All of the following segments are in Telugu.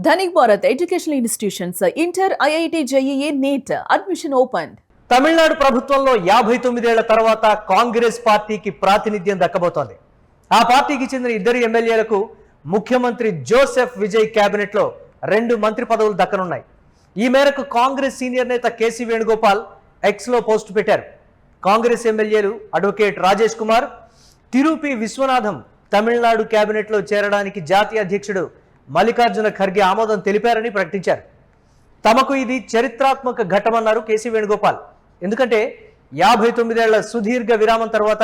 Dhanik Bharat Educational Institutions, Inter, IIT, JEE, NEET, admission opened. Tamil Nadu ప్రభుత్వంలో 59 ఏళ్ల తర్వాత కాంగ్రెస్ పార్టీకి ప్రాతినిధ్యం దక్కబోతోంది. ఆ పార్టీకి చెందిన ఇద్దరు ఎమ్మెల్యేలకు ముఖ్యమంత్రి జోసెఫ్ విజయ్ కేబినెట్ లో 2 మంత్రి పదవులు దక్కనున్నాయి. ఈ మేరకు కాంగ్రెస్ సీనియర్ నేత కేసీ వేణుగోపాల్ ఎక్స్ లో పోస్ట్ పెట్టారు. కాంగ్రెస్ ఎమ్మెల్యేలు అడ్వకేట్ రాజేష్ కుమార్, తిరుపి విశ్వనాథం తమిళనాడు కేబినెట్ లో చేరడానికి జాతీయ అధ్యక్షుడు మల్లికార్జున ఖర్గే ఆమోదం తెలిపారని ప్రకటించారు. తమకు ఇది చరిత్రాత్మక ఘట్టమన్నారు కేసీ వేణుగోపాల్. ఎందుకంటే 59 ఏళ్ల సుదీర్ఘ విరామం తర్వాత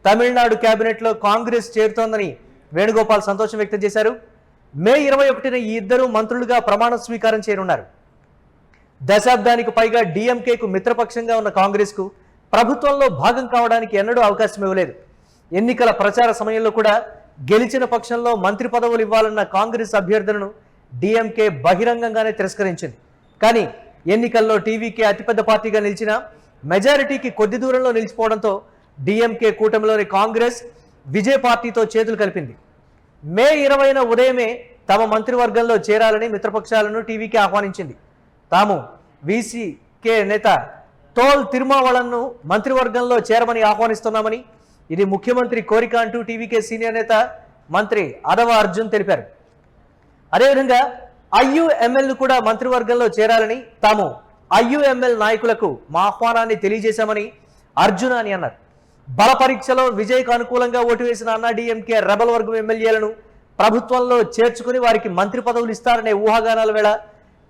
తమిళనాడు కేబినెట్లో కాంగ్రెస్ చేరుతోందని వేణుగోపాల్ సంతోషం వ్యక్తం చేశారు. మే 21న ఈ ఇద్దరు మంత్రులుగా ప్రమాణ స్వీకారం చేయనున్నారు. దశాబ్దానికి పైగా డిఎంకేకు మిత్రపక్షంగా ఉన్న కాంగ్రెస్కు ప్రభుత్వంలో భాగం కావడానికి ఎన్నడూ అవకాశం ఇవ్వలేదు. ఎన్నికల ప్రచార సమయంలో కూడా గెలిచిన పక్షంలో మంత్రి పదవులు ఇవ్వాలన్న కాంగ్రెస్ అభ్యర్థనను డిఎంకే బహిరంగంగానే తిరస్కరించింది. కానీ ఎన్నికల్లో టీవీకే అతిపెద్ద పార్టీగా నిలిచిన మెజారిటీకి కొద్ది దూరంలో నిలిచిపోవడంతో డిఎంకే కూటమిలోని కాంగ్రెస్ విజయ్ పార్టీతో చేతులు కలిపింది. మే 20న ఉదయమే తమ మంత్రివర్గంలో చేరాలని మిత్రపక్షాలను టీవీకి ఆహ్వానించింది. తాము వీసీకే నేత తోల్ తిరుమావళన్ను మంత్రివర్గంలో చేరమని ఆహ్వానిస్తున్నామని, ఇది ముఖ్యమంత్రి కోరిక అంటూ టీవీకే సీనియర్ నేత మంత్రి అదవ అర్జున్ తెలిపారు. అదేవిధంగా ఐయుఎంఎల్ కూడా మంత్రివర్గంలో చేరాలని, తాము ఐయుఎంఎల్ నాయకులకు మా ఆహ్వానాన్ని తెలియజేశామని అర్జున్ అని అన్నారు. బల పరీక్షలో విజయ్కు అనుకూలంగా ఓటు వేసిన అన్నాడీఎంకే రెబల్ వర్గం ఎమ్మెల్యేలను ప్రభుత్వంలో చేర్చుకుని వారికి మంత్రి పదవులు ఇస్తారనే ఊహాగానాల వేళ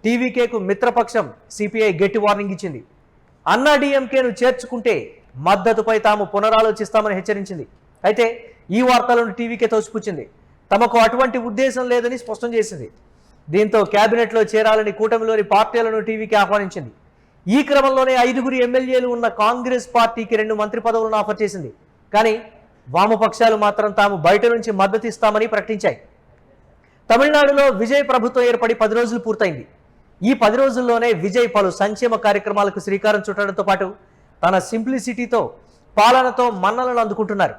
టీవీకేకు మిత్రపక్షం సిపిఐ గట్టి వార్నింగ్ ఇచ్చింది. అన్నాడీఎంకేను చేర్చుకుంటే మద్దతుపై తాము పునరాలోచిస్తామని హెచ్చరించింది. అయితే ఈ వార్తలను టీవీకే తోసిపుచ్చింది. తమకు అటువంటి ఉద్దేశం లేదని స్పష్టం చేసింది. దీంతో కేబినెట్లో చేరాలని కూటమిలోని పార్టీలను టీవీకి ఆహ్వానించింది. ఈ క్రమంలోనే 5 ఎమ్మెల్యేలు ఉన్న కాంగ్రెస్ పార్టీకి 2 మంత్రి పదవులను ఆఫర్ చేసింది. కానీ వామపక్షాలు మాత్రం తాము బయట నుంచి మద్దతు ఇస్తామని ప్రకటించాయి. తమిళనాడులో విజయ్ ప్రభుత్వం ఏర్పడి 10 రోజులు పూర్తయింది. ఈ 10 రోజుల్లోనే విజయ్ పలు సంక్షేమ కార్యక్రమాలకు శ్రీకారం చుట్టడంతో పాటు తన సింప్లిసిటీతో పాలనతో మన్ననలు అందుకుంటున్నారు.